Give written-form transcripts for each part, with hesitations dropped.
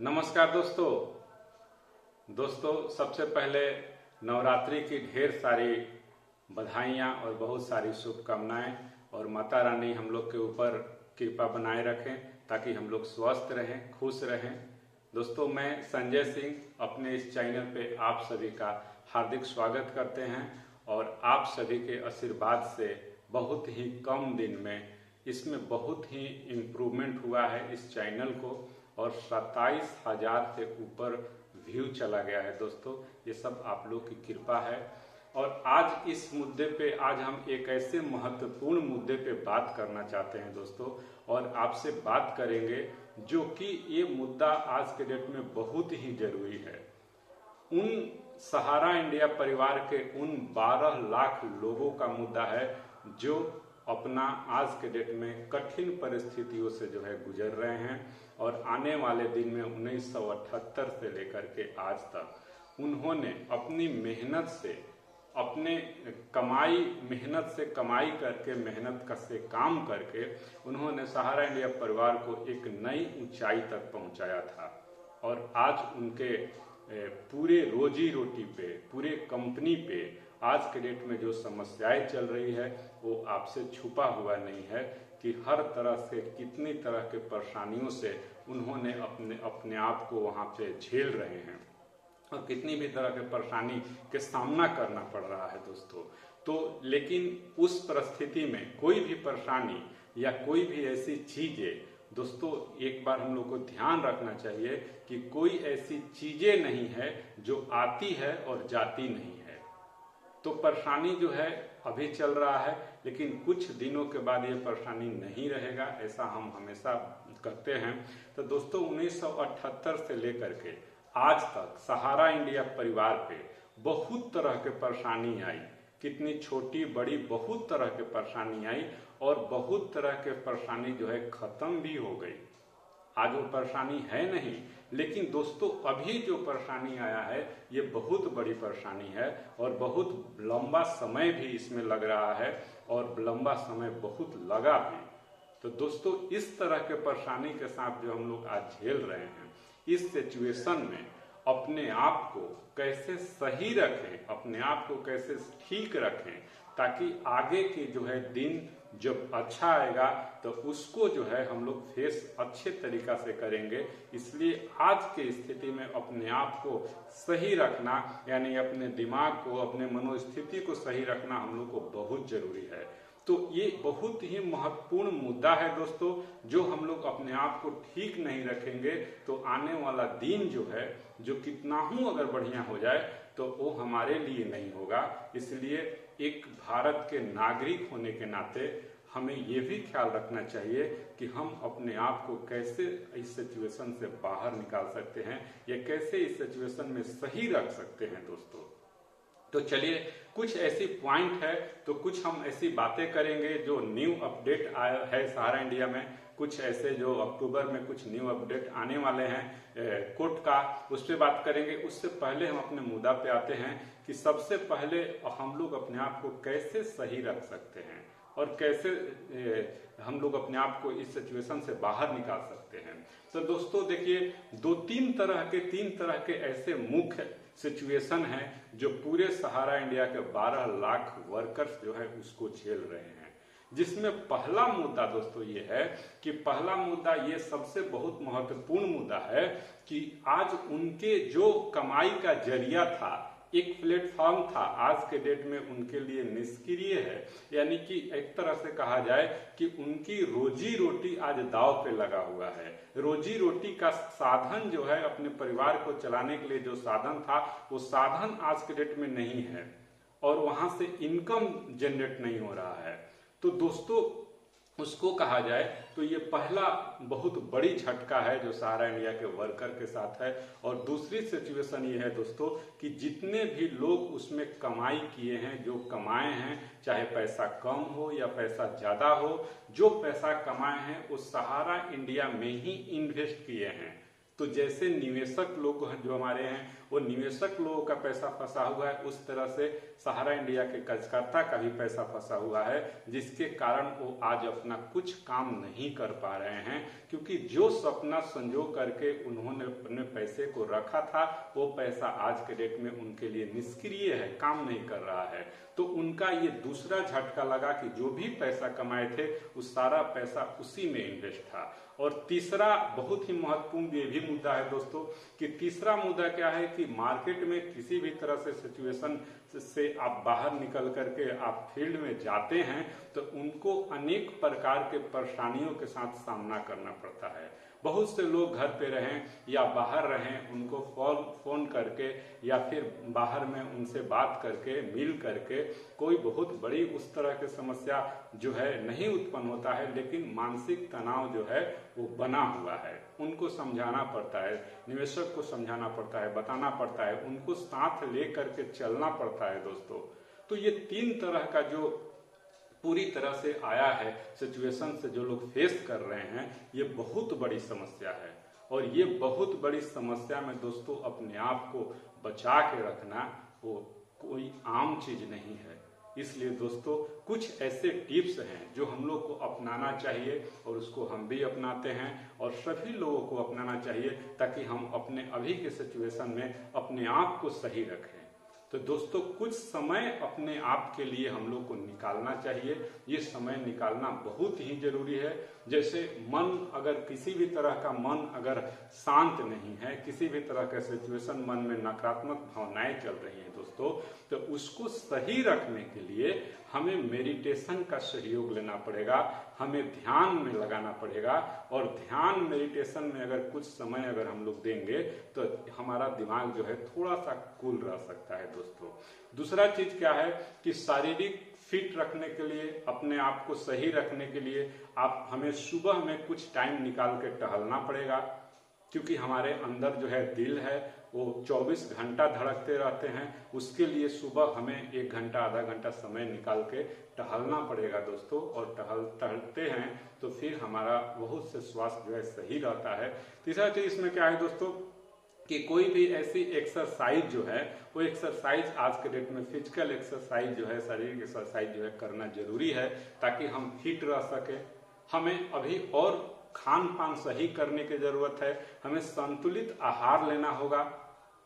नमस्कार दोस्तों सबसे पहले नवरात्रि की ढेर सारी बधाइयाँ और बहुत सारी शुभकामनाएं और माता रानी हम लोग के ऊपर कृपा बनाए रखें ताकि हम लोग स्वस्थ रहें, खुश रहें। दोस्तों, मैं संजय सिंह अपने इस चैनल पे आप सभी का हार्दिक स्वागत करते हैं और आप सभी के आशीर्वाद से बहुत ही कम दिन में इसमें बहुत ही इम्प्रूवमेंट हुआ है इस चैनल को और 27,000 से ऊपर व्यू चला गया है। दोस्तों, ये सब आप लोग की कृपा है। और आज इस मुद्दे पे आज हम एक ऐसे महत्वपूर्ण मुद्दे पे बात करना चाहते हैं दोस्तों, और आपसे बात करेंगे जो कि ये मुद्दा आज के डेट में बहुत ही जरूरी है। उन सहारा इंडिया परिवार के उन 12 लाख लोगों का मुद्दा है जो अपना आज के डेट में कठिन परिस्थितियों से जो है गुजर रहे हैं और आने वाले दिन में 1978 से लेकर के आज तक उन्होंने अपनी मेहनत से मेहनत से कमाई करके मेहनत से काम करके उन्होंने सहारा इंडिया परिवार को एक नई ऊंचाई तक पहुंचाया था। और आज उनके पूरे रोजी रोटी पे, पूरे कंपनी पे आज के डेट में जो समस्याएं चल रही है वो आपसे छुपा हुआ नहीं है कि हर तरह से कितनी तरह के परेशानियों से उन्होंने अपने आप को वहाँ पे झेल रहे हैं और कितनी भी तरह के परेशानी के सामना करना पड़ रहा है दोस्तों। तो लेकिन उस परिस्थिति में कोई भी परेशानी या कोई भी ऐसी चीजें दोस्तों, एक बार हम लोग को ध्यान रखना चाहिए कि कोई ऐसी चीजें नहीं है जो आती है और जाती नहीं है। तो परेशानी जो है अभी चल रहा है, लेकिन कुछ दिनों के बाद ये परेशानी नहीं रहेगा, ऐसा हम हमेशा करते हैं। तो दोस्तों, 1978 से लेकर के आज तक सहारा इंडिया परिवार पे बहुत तरह के परेशानी आई, कितनी छोटी बड़ी बहुत तरह के परेशानी आई और बहुत तरह के परेशानी जो है खत्म भी हो गई। आज वो परेशानी है नहीं, लेकिन दोस्तों अभी जो परेशानी आया है ये बहुत बड़ी परेशानी है और बहुत लंबा समय भी इसमें लग रहा है और लंबा समय बहुत लगा भी। तो दोस्तों, इस तरह के परेशानी के साथ जो हम लोग आज झेल रहे हैं, इस सिचुएशन में अपने आप को कैसे सही रखें, अपने आप को कैसे ठीक रखें ताकि आगे के जो है दिन जब अच्छा आएगा तो उसको जो है हम लोग फेस अच्छे तरीका से करेंगे। इसलिए आज के स्थिति में अपने आप को सही रखना, यानी अपने दिमाग को, अपने मनोस्थिति को सही रखना हम लोग को बहुत जरूरी है। तो ये बहुत ही महत्वपूर्ण मुद्दा है दोस्तों, जो हम लोग अपने आप को ठीक नहीं रखेंगे तो आने वाला दिन जो है, जो कितना ही अगर बढ़िया हो जाए तो वो हमारे लिए नहीं होगा। इसलिए एक भारत के नागरिक होने के नाते हमें ये भी ख्याल रखना चाहिए कि हम अपने आप को कैसे इस सिचुएशन से बाहर निकाल सकते हैं या कैसे इस सिचुएशन में सही रख सकते हैं दोस्तों। तो चलिए, कुछ ऐसी पॉइंट है तो कुछ हम ऐसी बातें करेंगे जो न्यू अपडेट आया है सहारा इंडिया में, कुछ ऐसे जो अक्टूबर में कुछ न्यू अपडेट आने वाले हैं कोर्ट का, उस पर बात करेंगे। उससे पहले हम अपने मुद्दा पे आते हैं कि सबसे पहले हम लोग अपने आप को कैसे सही रख सकते हैं और कैसे हम लोग अपने आप को इस सिचुएशन से बाहर निकाल सकते हैं। तो दोस्तों देखिए, तीन तरह के ऐसे मुख्य सिचुएशन है जो पूरे सहारा इंडिया के 12 लाख वर्कर्स जो है उसको झेल रहे हैं। जिसमें पहला मुद्दा दोस्तों ये है कि पहला मुद्दा ये सबसे बहुत महत्वपूर्ण मुद्दा है कि आज उनके जो कमाई का जरिया था, एक प्लेटफॉर्म था, आज के डेट में उनके लिए निष्क्रिय है। यानी कि एक तरह से कहा जाए कि उनकी रोजी रोटी आज दांव पे लगा हुआ है। रोजी रोटी का साधन जो है, अपने परिवार को चलाने के लिए जो साधन था वो साधन आज के डेट में नहीं है और वहां से इनकम जनरेट नहीं हो रहा है। तो दोस्तों, उसको कहा जाए तो ये पहला बहुत बड़ी झटका है जो सहारा इंडिया के वर्कर के साथ है। और दूसरी सिचुएशन ये है दोस्तों कि जितने भी लोग उसमें कमाई किए हैं, जो कमाए हैं, चाहे पैसा कम हो या पैसा ज्यादा हो, जो पैसा कमाए हैं वो सहारा इंडिया में ही इन्वेस्ट किए हैं। तो जैसे निवेशक लोग जो हमारे हैं वो निवेशक लोगों का पैसा फंसा हुआ है, उस तरह से सहारा इंडिया के कर्जकर्ता का भी पैसा फंसा हुआ है, जिसके कारण वो आज अपना कुछ काम नहीं कर पा रहे हैं, क्योंकि जो सपना संजो करके उन्होंने अपने पैसे को रखा था वो पैसा आज के डेट में उनके लिए निष्क्रिय है, काम नहीं कर रहा है। तो उनका ये दूसरा झटका लगा कि जो भी पैसा कमाए थे उस सारा पैसा उसी में इन्वेस्ट था। और तीसरा बहुत ही महत्वपूर्ण ये भी मुद्दा है दोस्तों कि तीसरा मुद्दा क्या है कि मार्केट में किसी भी तरह से सिचुएशन से आप बाहर निकल करके आप फील्ड में जाते हैं तो उनको अनेक प्रकार के परेशानियों के साथ सामना करना पड़ता है। बहुत से लोग घर पे रहें या बाहर रहें, उनको फोन करके या फिर बाहर में उनसे बात करके मिल करके कोई बहुत बड़ी उस तरह की समस्या जो है नहीं उत्पन्न होता है, लेकिन मानसिक तनाव जो है वो बना हुआ है। उनको समझाना पड़ता है, निवेशक को समझाना पड़ता है, बताना पड़ता है, उनको साथ ले करके चलना पड़ता है दोस्तों। तो ये 3 तरह का जो पूरी तरह से आया है सिचुएशन से जो लोग फेस कर रहे हैं, ये बहुत बड़ी समस्या है। और ये बहुत बड़ी समस्या में दोस्तों अपने आप को बचा के रखना वो कोई आम चीज नहीं है। इसलिए दोस्तों कुछ ऐसे टिप्स हैं जो हम लोग को अपनाना चाहिए और उसको हम भी अपनाते हैं और सभी लोगों को अपनाना चाहिए, ताकि हम अपने अभी के सिचुएशन में अपने आप को सही रखें। तो दोस्तों कुछ समय अपने आप के लिए हम लोग को निकालना चाहिए। ये समय निकालना बहुत ही जरूरी है। जैसे मन अगर किसी भी तरह का मन अगर शांत नहीं है, किसी भी तरह का सिचुएशन मन में नकारात्मक भावनाएं चल रही हैं दोस्तों, तो उसको सही रखने के लिए हमें मेडिटेशन का सहयोग लेना पड़ेगा, हमें ध्यान में लगाना पड़ेगा। और ध्यान मेडिटेशन में अगर कुछ समय अगर हम लोग देंगे तो हमारा दिमाग जो है थोड़ा सा कूल रह सकता है दोस्तों। दूसरा चीज क्या है कि शारीरिक फिट रखने के लिए, अपने आप को सही रखने के लिए आप हमें सुबह में कुछ टाइम निकाल के टहलना पड़ेगा, क्योंकि हमारे अंदर जो है दिल है वो 24 घंटा धड़कते रहते हैं। उसके लिए सुबह हमें 1 घंटा आधा घंटा समय निकाल के टहलना पड़ेगा दोस्तों। और टहलते हैं तो फिर हमारा बहुत से स्वास्थ्य जो है सही रहता है। तीसरा चीज इसमें क्या है दोस्तों कि कोई भी ऐसी एक्सरसाइज जो है वो एक्सरसाइज आज के डेट में फिजिकल एक्सरसाइज जो है, शारीरिक एक्सरसाइज जो है करना जरूरी है, ताकि हम फिट रह सके। हमें अभी और खान पान सही करने की जरूरत है। हमें संतुलित आहार लेना होगा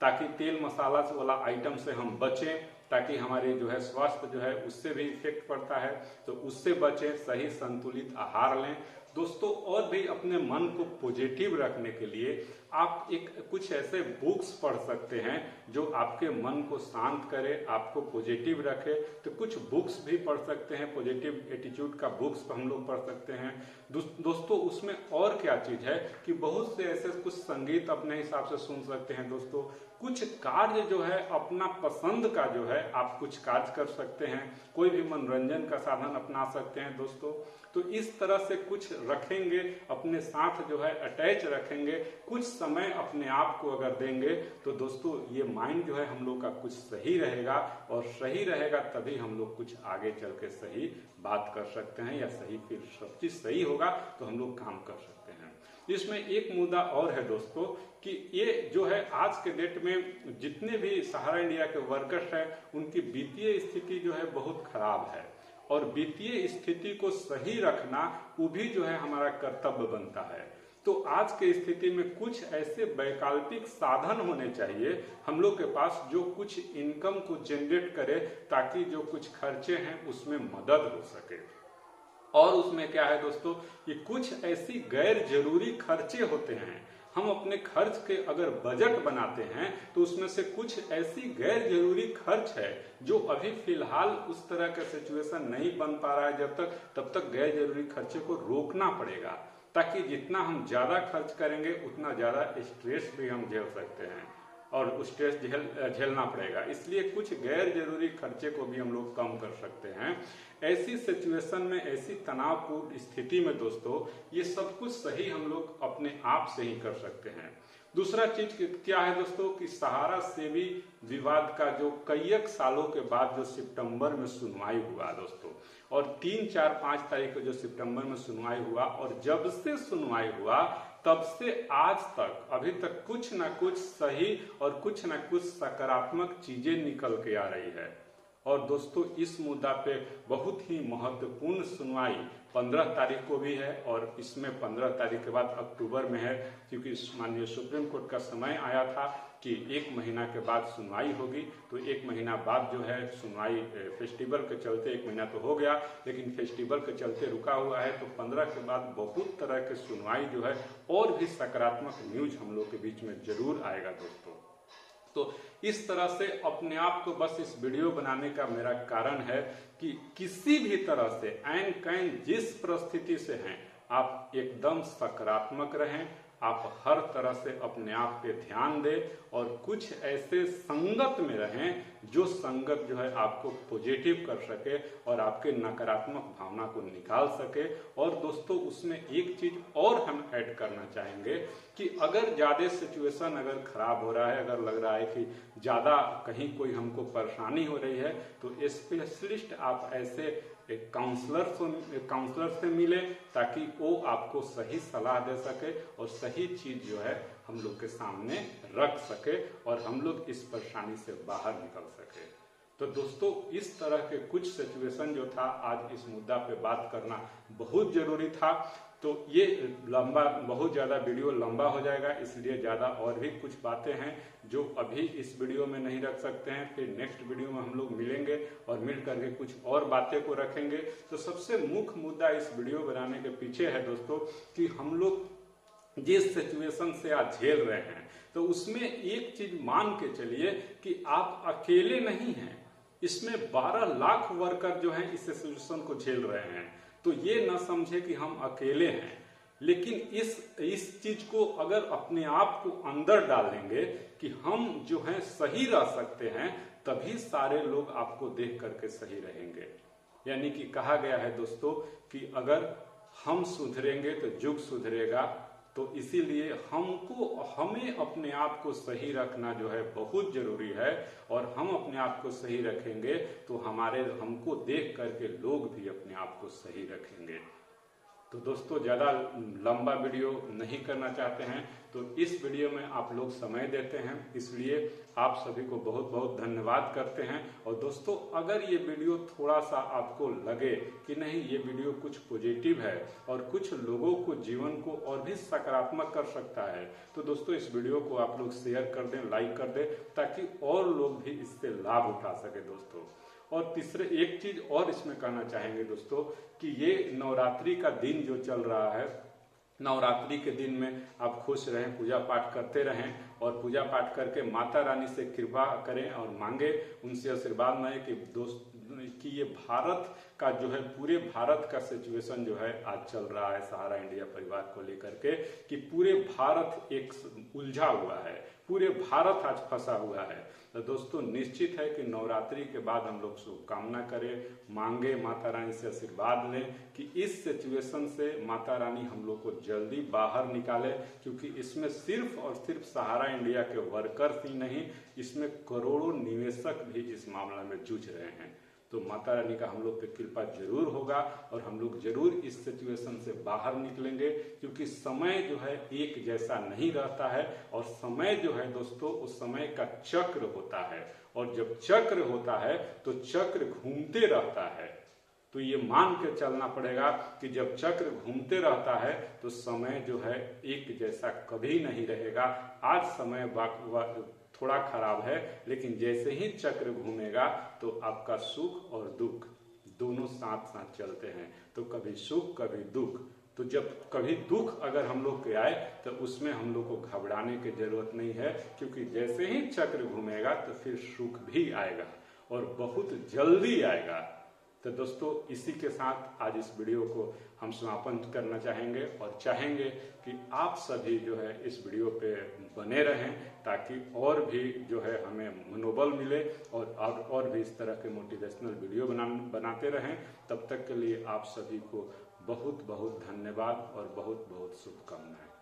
ताकि तेल मसाला वाला आइटम से हम बचें, ताकि हमारे जो है स्वास्थ्य जो है उससे भी इफेक्ट पड़ता है, तो उससे बचें, सही संतुलित आहार लें दोस्तों। और भी अपने मन को पॉजिटिव रखने के लिए आप कुछ ऐसे बुक्स पढ़ सकते हैं जो आपके मन को शांत करे, आपको पॉजिटिव रखे। तो कुछ बुक्स भी पढ़ सकते हैं, पॉजिटिव एटीट्यूड का बुक्स हम लोग पढ़ सकते हैं दोस्तों। उसमें और क्या चीज है कि बहुत से ऐसे कुछ संगीत अपने हिसाब से सुन सकते हैं दोस्तों। कुछ कार्य जो है अपना पसंद का जो है आप कुछ कार्य कर सकते हैं, कोई भी मनोरंजन का साधन अपना सकते हैं दोस्तों। तो इस तरह से कुछ रखेंगे, अपने साथ जो है अटैच रखेंगे, कुछ समय अपने आप को अगर देंगे तो दोस्तों ये माइंड जो है हम लोग का कुछ सही रहेगा। और सही रहेगा तभी हम लोग कुछ आगे चल के सही बात कर सकते हैं, या सही फिर सब चीज सही होगा तो हम लोग काम कर सकते हैं। इसमें एक मुद्दा और है दोस्तों कि ये जो है आज के डेट में जितने भी सहारा इंडिया के वर्कर्स हैं उनकी वित्तीय स्थिति जो है बहुत खराब है। और वित्तीय स्थिति को सही रखना वो भी जो है हमारा कर्तव्य बनता है। तो आज के स्थिति में कुछ ऐसे वैकल्पिक साधन होने चाहिए हम लोग के पास जो कुछ इनकम को जनरेट करे, ताकि जो कुछ खर्चे हैं उसमें मदद हो सके। और उसमें क्या है दोस्तों कि कुछ ऐसी गैर जरूरी खर्चे होते हैं, हम अपने खर्च के अगर बजट बनाते हैं तो उसमें से कुछ ऐसी गैर जरूरी खर्च है जो अभी फिलहाल उस तरह का सिचुएशन नहीं बन पा रहा है। तब तक गैर जरूरी खर्चे को रोकना पड़ेगा, ताकि जितना हम ज्यादा खर्च करेंगे उतना ज्यादा स्ट्रेस भी हम झेल सकते हैं और उस स्ट्रेस झेलना पड़ेगा। इसलिए कुछ गैर जरूरी खर्चे को भी हम लोग कम कर सकते हैं। ऐसी सिचुएशन में, ऐसी तनावपूर्ण स्थिति में दोस्तों ये सब कुछ सही हम लोग अपने आप से ही कर सकते हैं। दूसरा चीज क्या है दोस्तों कि सहारा सेवी विवाद का जो कई सालों के बाद जो सितंबर में सुनवाई हुआ दोस्तों, और 3, 4, 5 तारीख को जो सितंबर में सुनवाई हुआ, और जब से सुनवाई हुआ तब से आज तक अभी तक कुछ ना कुछ सही और कुछ ना कुछ सकारात्मक चीजें निकल के आ रही है। और दोस्तों इस मुद्दा पे बहुत ही महत्वपूर्ण सुनवाई 15 तारीख को भी है और इसमें 15 तारीख के बाद अक्टूबर में है, क्योंकि माननीय सुप्रीम कोर्ट का समय आया था कि 1 महीना के बाद सुनवाई होगी। तो 1 महीना बाद जो है सुनवाई फेस्टिवल के चलते 1 महीना तो हो गया, लेकिन फेस्टिवल के चलते रुका हुआ है। तो 15 के बाद बहुत तरह के सुनवाई जो है और भी सकारात्मक न्यूज हम लोग के बीच में जरूर आएगा दोस्तों। तो इस तरह से अपने आप को बस इस वीडियो बनाने का मेरा कारण है कि किसी भी तरह से ऐन कैन जिस परिस्थिति से हैं आप एकदम सकारात्मक रहें, आप हर तरह से अपने आप पे ध्यान दें और कुछ ऐसे संगत में रहें जो संगत जो है आपको पॉजिटिव कर सके और आपके नकारात्मक भावना को निकाल सके। और दोस्तों उसमें एक चीज और हम ऐड करना चाहेंगे कि अगर ज्यादा सिचुएशन अगर खराब हो रहा है, अगर लग रहा है कि ज्यादा कहीं कोई हमको परेशानी हो रही है, तो स्पेशलिस्ट आप ऐसे एक काउंसलर से मिले ताकि वो आपको सही सलाह दे सके और सही चीज जो है हम लोग के सामने रख सके और हम लोग इस परेशानी से बाहर निकल सके। तो दोस्तों इस तरह के कुछ सिचुएशन जो था आज इस मुद्दा पे बात करना बहुत जरूरी था। तो ये बहुत ज़्यादा वीडियो लंबा हो जाएगा, इसलिए ज़्यादा और भी कुछ बातें हैं जो अभी इस वीडियो में नहीं रख सकते हैं। फिर नेक्स्ट वीडियो में हम लोग मिलेंगे और मिल करके कुछ और बातें को रखेंगे। तो सबसे मुख्य मुद्दा इस वीडियो बनाने के पीछे है दोस्तों कि हम लोग जिस सिचुएशन से आज झेल रहे हैं, तो उसमें एक चीज मान के चलिए कि आप अकेले नहीं हैं। इसमें 12 लाख वर्कर जो हैं इस सिचुएशन को झेल रहे हैं। तो ये न समझे कि हम अकेले हैं, लेकिन इस चीज को अगर अपने आप को अंदर डालेंगे कि हम जो हैं सही रह सकते हैं, तभी सारे लोग आपको देख करके सही रहेंगे। यानी कि कहा गया है दोस्तों कि अगर हम सुधरेंगे तो युग सुधरेगा। तो इसीलिए हमें अपने आप को सही रखना जो है बहुत जरूरी है। और हम अपने आप को सही रखेंगे तो हमको देख करके लोग भी अपने आप को सही रखेंगे। तो दोस्तों ज़्यादा लंबा वीडियो नहीं करना चाहते हैं, तो इस वीडियो में आप लोग समय देते हैं, इसलिए आप सभी को बहुत बहुत धन्यवाद करते हैं। और दोस्तों अगर ये वीडियो थोड़ा सा आपको लगे कि नहीं ये वीडियो कुछ पॉजिटिव है और कुछ लोगों को जीवन को और भी सकारात्मक कर सकता है, तो दोस्तों इस वीडियो को आप लोग शेयर कर दें, लाइक कर दें, ताकि और लोग भी इससे लाभ उठा सके दोस्तों। और तीसरे एक चीज और इसमें कहना चाहेंगे दोस्तों कि ये नवरात्रि का दिन जो चल रहा है, नवरात्रि के दिन में आप खुश रहें, पूजा पाठ करते रहें और पूजा पाठ करके माता रानी से कृपा करें और मांगे, उनसे आशीर्वाद मांगे कि ये भारत का जो है पूरे भारत का सिचुएशन जो है आज चल रहा है सहारा इंडिया परिवार को लेकर के, कि पूरे भारत एक उलझा हुआ है, पूरे भारत आज फंसा हुआ है। तो दोस्तों निश्चित है कि नवरात्रि के बाद हम लोग शुभकामना करें, मांगे, माता रानी से आशीर्वाद लें कि इस सिचुएशन से माता रानी हम लोग को जल्दी बाहर निकाले, क्योंकि इसमें सिर्फ और सिर्फ सहारा इंडिया के वर्कर्स ही नहीं, इसमें करोड़ों निवेशक भी इस मामला में जूझ रहे हैं। तो माता रानी का हम लोग पे कृपा जरूर होगा और हम लोग जरूर इस सिचुएशन से बाहर निकलेंगे, क्योंकि समय जो है एक जैसा नहीं रहता है। और समय जो है दोस्तों उस समय का चक्र होता है, और जब चक्र होता है तो चक्र घूमते रहता है। तो ये मान के चलना पड़ेगा कि जब चक्र घूमते रहता है तो समय जो है एक जैसा कभी नहीं रहेगा। आज समय थोड़ा खराब है, लेकिन जैसे ही चक्र घूमेगा तो आपका सुख और दुख दोनों साथ साथ चलते हैं। तो कभी सुख कभी दुख, तो जब कभी दुख अगर हम लोग के आए तो उसमें हम लोग को घबराने की जरूरत नहीं है, क्योंकि जैसे ही चक्र घूमेगा तो फिर सुख भी आएगा और बहुत जल्दी आएगा। तो दोस्तों इसी के साथ आज इस वीडियो को हम समापन करना चाहेंगे और चाहेंगे कि आप सभी जो है इस वीडियो पे बने रहें, ताकि और भी जो है हमें मनोबल मिले और भी इस तरह के मोटिवेशनल वीडियो बनाते रहें। तब तक के लिए आप सभी को बहुत बहुत धन्यवाद और बहुत बहुत शुभकामनाएं।